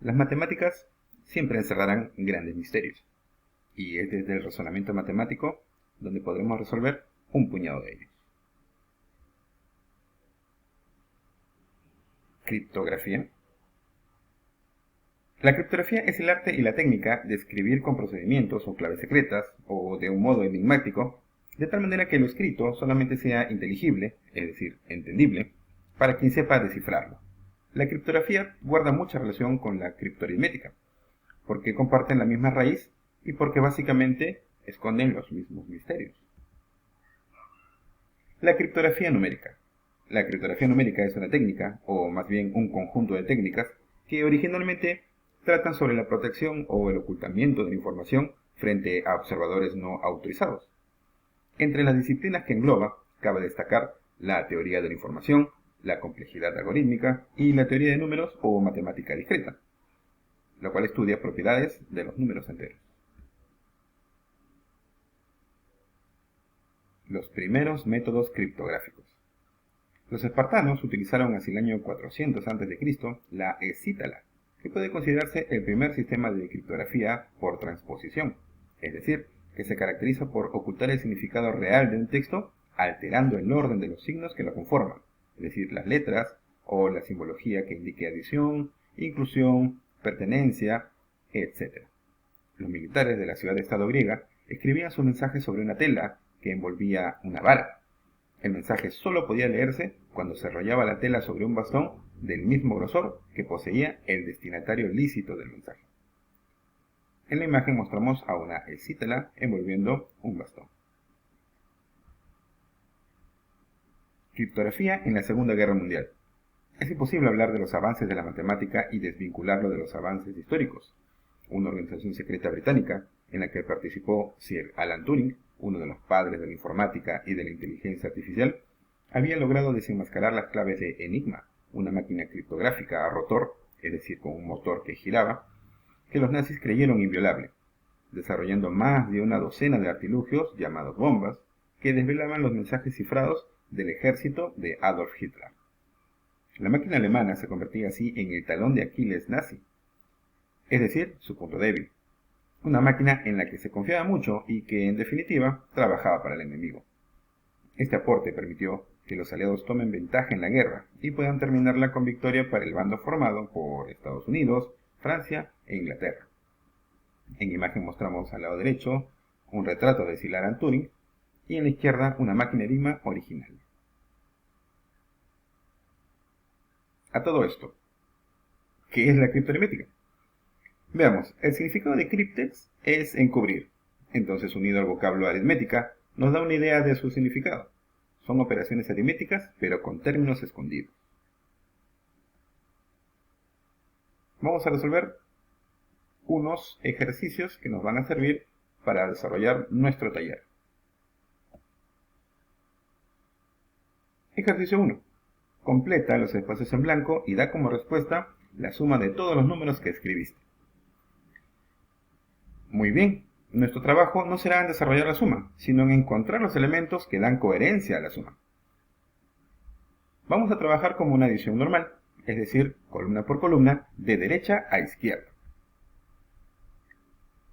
Las matemáticas siempre encerrarán grandes misterios, y es desde el razonamiento matemático donde podremos resolver un puñado de ellos. Criptografía. La criptografía es el arte y la técnica de escribir con procedimientos o claves secretas, o de un modo enigmático, de tal manera que lo escrito solamente sea inteligible, es decir, entendible, para quien sepa descifrarlo. La criptografía guarda mucha relación con la criptoaritmética, porque comparten la misma raíz y porque básicamente esconden los mismos misterios. La criptografía numérica. La criptografía numérica es una técnica, o más bien un conjunto de técnicas, que originalmente tratan sobre la protección o el ocultamiento de la información frente a observadores no autorizados. Entre las disciplinas que engloba, cabe destacar la teoría de la información, la complejidad algorítmica y la teoría de números o matemática discreta, lo cual estudia propiedades de los números enteros. Los primeros métodos criptográficos. Los espartanos utilizaron hacia el año 400 a.C. la escítala, que puede considerarse el primer sistema de criptografía por transposición, es decir, que se caracteriza por ocultar el significado real de un texto alterando el orden de los signos que lo conforman, es decir, las letras o la simbología que indique adición, inclusión, pertenencia, etc. Los militares de la ciudad-estado griega escribían sus mensajes sobre una tela que envolvía una vara. El mensaje solo podía leerse cuando se enrollaba la tela sobre un bastón del mismo grosor que poseía el destinatario lícito del mensaje. En la imagen mostramos a una escítala envolviendo un bastón. Criptografía en la Segunda Guerra Mundial. Es imposible hablar de los avances de la matemática y desvincularlo de los avances históricos. Una organización secreta británica, en la que participó Sir Alan Turing, uno de los padres de la informática y de la inteligencia artificial, había logrado desenmascarar las claves de Enigma, una máquina criptográfica a rotor, es decir, con un motor que giraba, que los nazis creyeron inviolable, desarrollando más de una docena de artilugios llamados bombas, que desvelaban los mensajes cifrados del ejército de Adolf Hitler. La máquina alemana se convertía así en el talón de Aquiles nazi, es decir, su punto débil. Una máquina en la que se confiaba mucho y que, en definitiva, trabajaba para el enemigo. Este aporte permitió que los aliados tomen ventaja en la guerra y puedan terminarla con victoria para el bando formado por Estados Unidos, Francia e Inglaterra. En imagen mostramos al lado derecho un retrato de Sir Alan Turing y en la izquierda una máquina Enigma original. A todo esto, ¿qué es la criptoaritmética? Veamos, el significado de cryptex es encubrir. Entonces, unido al vocablo aritmética, nos da una idea de su significado. Son operaciones aritméticas, pero con términos escondidos. Vamos a resolver unos ejercicios que nos van a servir para desarrollar nuestro taller. Ejercicio 1. Completa los espacios en blanco y da como respuesta la suma de todos los números que escribiste. Muy bien, nuestro trabajo no será en desarrollar la suma, sino en encontrar los elementos que dan coherencia a la suma. Vamos a trabajar como una adición normal, es decir, columna por columna, de derecha a izquierda.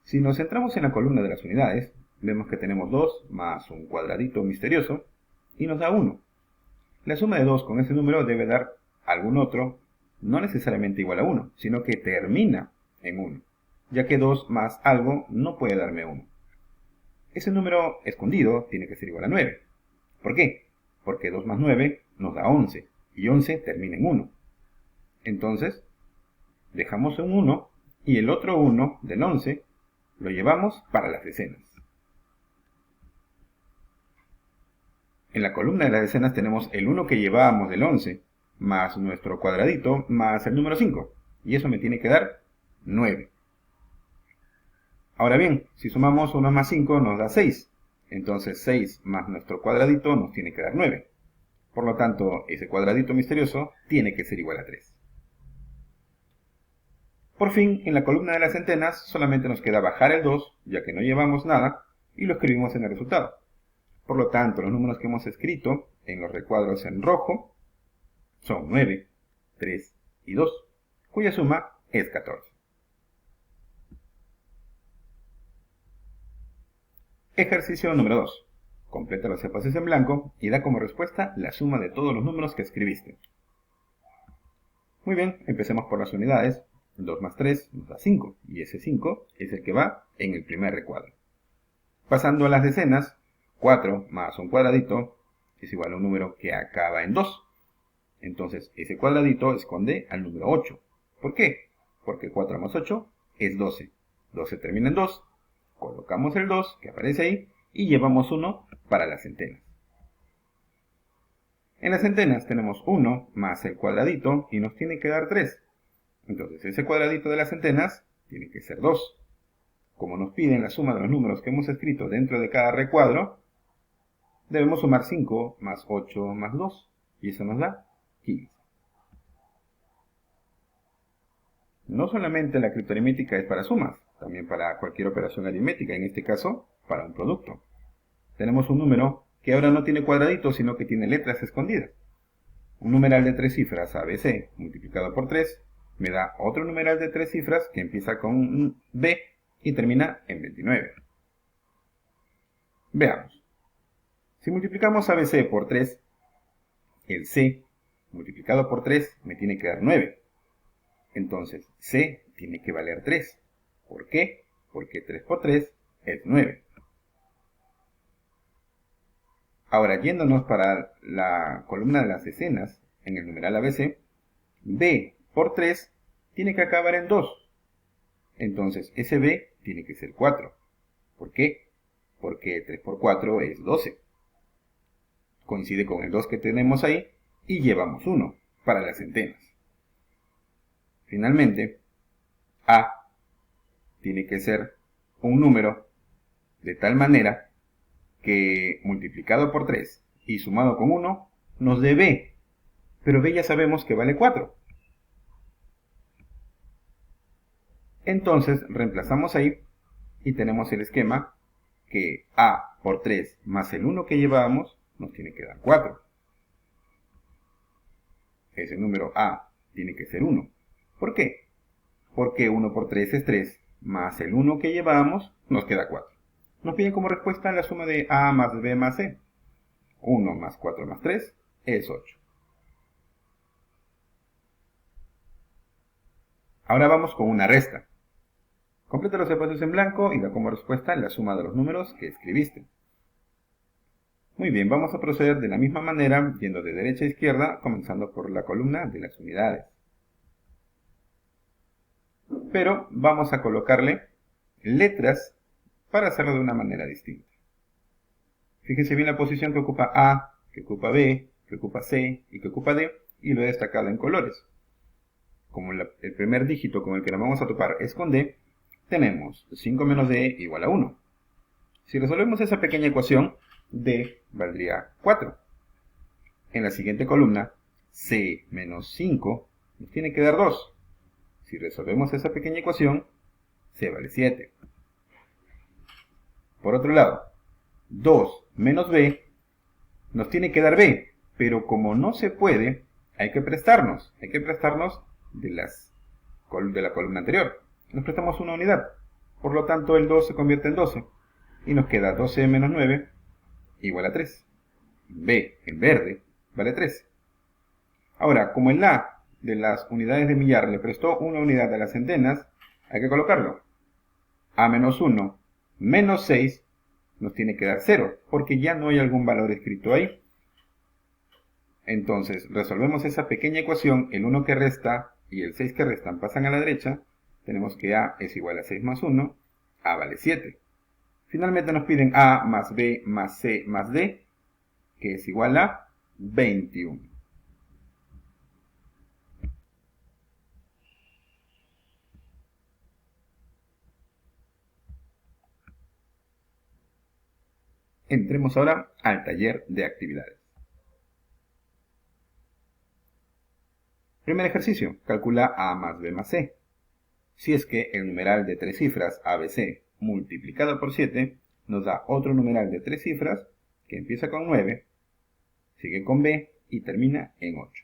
Si nos centramos en la columna de las unidades, vemos que tenemos 2 más un cuadradito misterioso y nos da 1. La suma de 2 con ese número debe dar algún otro, no necesariamente igual a 1, sino que termina en 1, ya que 2 más algo no puede darme 1. Ese número escondido tiene que ser igual a 9. ¿Por qué? Porque 2 más 9 nos da 11, y 11 termina en 1. Entonces, dejamos un 1, y el otro 1 del 11 lo llevamos para las decenas. En la columna de las decenas tenemos el 1 que llevábamos del 11, más nuestro cuadradito, más el número 5, y eso me tiene que dar 9. Ahora bien, si sumamos 1 más 5 nos da 6, entonces 6 más nuestro cuadradito nos tiene que dar 9. Por lo tanto, ese cuadradito misterioso tiene que ser igual a 3. Por fin, en la columna de las centenas solamente nos queda bajar el 2, ya que no llevamos nada, y lo escribimos en el resultado. Por lo tanto, los números que hemos escrito en los recuadros en rojo son 9, 3 y 2, cuya suma es 14. Ejercicio número 2. Completa los espacios en blanco y da como respuesta la suma de todos los números que escribiste. Muy bien, empecemos por las unidades. 2 más 3 nos da 5, y ese 5 es el que va en el primer recuadro. Pasando a las decenas, 4 más un cuadradito es igual a un número que acaba en 2. Entonces, ese cuadradito esconde al número 8. ¿Por qué? Porque 4 más 8 es 12. 12 termina en 2. Colocamos el 2 que aparece ahí y llevamos 1 para las centenas. En las centenas tenemos 1 más el cuadradito y nos tiene que dar 3. Entonces ese cuadradito de las centenas tiene que ser 2. Como nos piden la suma de los números que hemos escrito dentro de cada recuadro, debemos sumar 5 más 8 más 2 y eso nos da 15. No solamente la criptoaritmética es para sumas, también para cualquier operación aritmética, en este caso para un producto. Tenemos un número que ahora no tiene cuadraditos, sino que tiene letras escondidas. Un numeral de 3 cifras ABC multiplicado por 3 me da otro numeral de 3 cifras que empieza con un B y termina en 29. Veamos. Si multiplicamos ABC por 3, el C multiplicado por 3 me tiene que dar 9. Entonces C tiene que valer 3. ¿Por qué? Porque 3 por 3 es 9. Ahora, yéndonos para la columna de las decenas, en el numeral ABC, B por 3 tiene que acabar en 2. Entonces, ese B tiene que ser 4. ¿Por qué? Porque 3 por 4 es 12. Coincide con el 2 que tenemos ahí y llevamos 1 para las centenas. Finalmente, A tiene que ser un número de tal manera que multiplicado por 3 y sumado con 1 nos dé B, pero B ya sabemos que vale 4. Entonces reemplazamos ahí y tenemos el esquema que A por 3 más el 1 que llevábamos nos tiene que dar 4. Ese número A tiene que ser 1. ¿Por qué? Porque 1 por 3 es 3, más el 1 que llevábamos nos queda 4. Nos piden como respuesta la suma de A más B más C. 1 más 4 más 3 es 8. Ahora vamos con una resta. Completa los espacios en blanco y da como respuesta la suma de los números que escribiste. Muy bien, vamos a proceder de la misma manera, yendo de derecha a izquierda, comenzando por la columna de las unidades. Pero vamos a colocarle letras para hacerlo de una manera distinta. Fíjense bien la posición que ocupa A, que ocupa B, que ocupa C y que ocupa D, y lo he destacado en colores. Como el primer dígito con el que nos vamos a topar es con D, tenemos 5 menos D igual a 1. Si resolvemos esa pequeña ecuación, D valdría 4. En la siguiente columna, C menos 5 nos tiene que dar 2. Si resolvemos esa pequeña ecuación, C vale 7. Por otro lado, 2 menos B nos tiene que dar B, pero como no se puede, hay que prestarnos de la columna anterior. Nos prestamos una unidad, por lo tanto el 2 se convierte en 12, y nos queda 12 menos 9 igual a 3. B en verde vale 3. Ahora, como el A de las unidades de millar le prestó una unidad a las centenas, hay que colocarlo. A menos 1 menos 6 nos tiene que dar 0, porque ya no hay algún valor escrito ahí. Entonces, resolvemos esa pequeña ecuación, el 1 que resta y el 6 que restan pasan a la derecha, tenemos que A es igual a 6 más 1, A vale 7. Finalmente nos piden A más B más C más D, que es igual a 21. Entremos ahora al taller de actividades. Primer ejercicio, calcula A más B más C. Si es que el numeral de 3 cifras ABC multiplicado por 7 nos da otro numeral de 3 cifras que empieza con 9, sigue con B y termina en 8.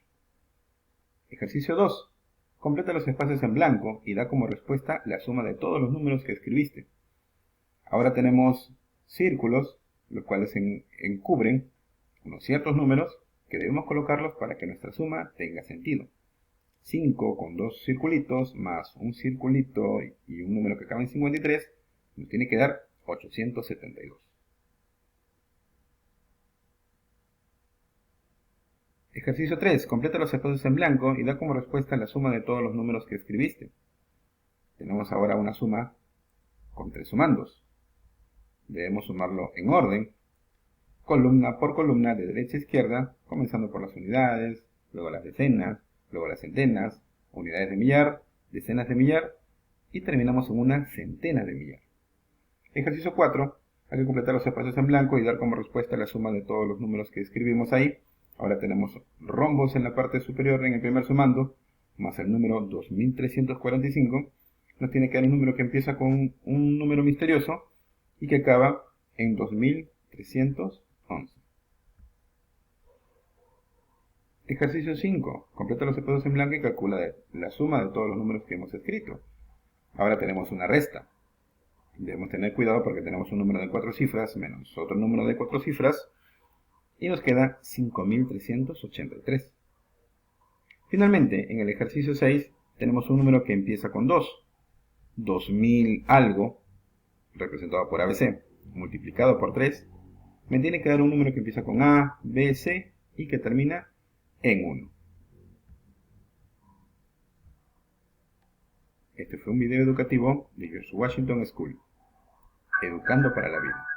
Ejercicio 2. Completa los espacios en blanco y da como respuesta la suma de todos los números que escribiste. Ahora tenemos círculos, los cuales encubren unos ciertos números que debemos colocarlos para que nuestra suma tenga sentido. 5 con dos circulitos más un circulito y un número que acaba en 53 nos tiene que dar 872. Ejercicio 3. Completa los espacios en blanco y da como respuesta la suma de todos los números que escribiste. Tenemos ahora una suma con 3 sumandos. Debemos sumarlo en orden, columna por columna de derecha a izquierda, comenzando por las unidades, luego las decenas, luego las centenas, unidades de millar, decenas de millar y terminamos en una centena de millar. Ejercicio 4. Hay que completar los espacios en blanco y dar como respuesta la suma de todos los números que escribimos ahí. Ahora tenemos rombos en la parte superior en el primer sumando, más el número 2345. Nos tiene que dar un número que empieza con un número misterioso y que acaba en 2311. Ejercicio 5. Completa los espacios en blanco y calcula la suma de todos los números que hemos escrito. Ahora tenemos una resta. Debemos tener cuidado porque tenemos un número de 4 cifras menos otro número de 4 cifras y nos queda 5383. Finalmente, en el ejercicio 6 tenemos un número que empieza con 2. 2000 algo, representado por ABC, multiplicado por 3, me tiene que dar un número que empieza con A, B, C y que termina en 1. Este fue un video educativo de George Washington School, educando para la vida.